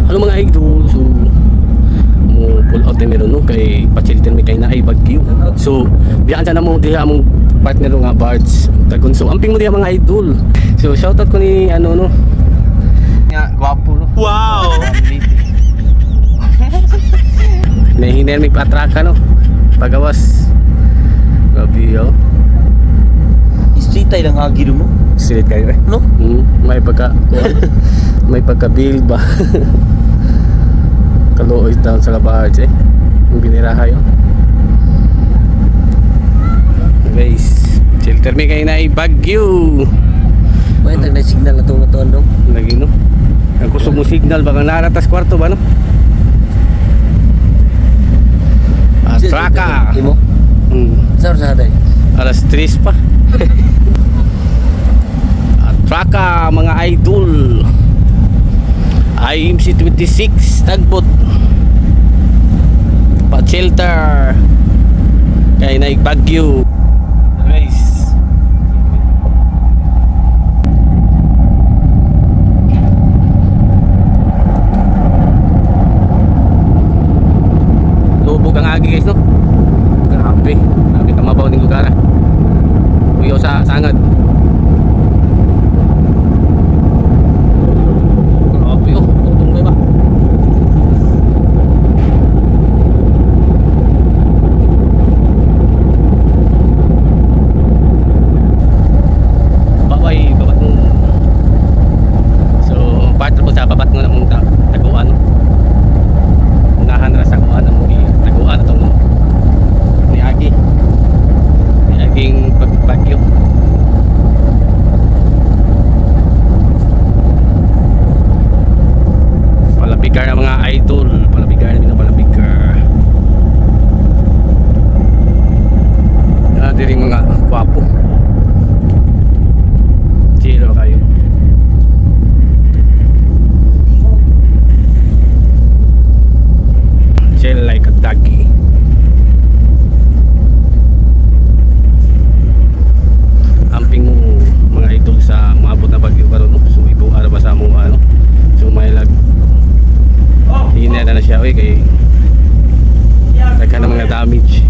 Ano mga idol, so mo pull out na meron no kay pachilitan mi kay na ay bagyo. So biyaan sa namo diha among partner nga Bards tagon. So amping mo diha mga idol. So shoutout ko ni ano no nga gwapo no. Wow. Nahiner mi patraka no pagawas. Grabe yo. Street ay lang agi mo. Straight kayo eh. No? May may pagka-build ba? Kaluoy down sa Bards eh. Yung biniraha yun. Guys, shelter me kayo na i-bagyo. May tag na signal na tumutuan dong. Lagi no. Ang kusog mo signal baka naratas kwarto ba no? Atraka. Imo? Saan sa haday? Alas 3 pa. Atraka mga idol. IMC 26 tagbot pa shelter kay nagbagyo guys. Lubog ang agi guys no. Grabe kamabaw ning lugar. Kuyo sa sangad. Palabigar na mga idol, palabigar na palabigar. Diring mga kwapo. Chill ba kayo? Chill like a doggy. Amping mo mga idol sa maabot na bagyo karon no. So ito ara ba sa mo ano? So may lag hina na siya kay nagka na mga damage.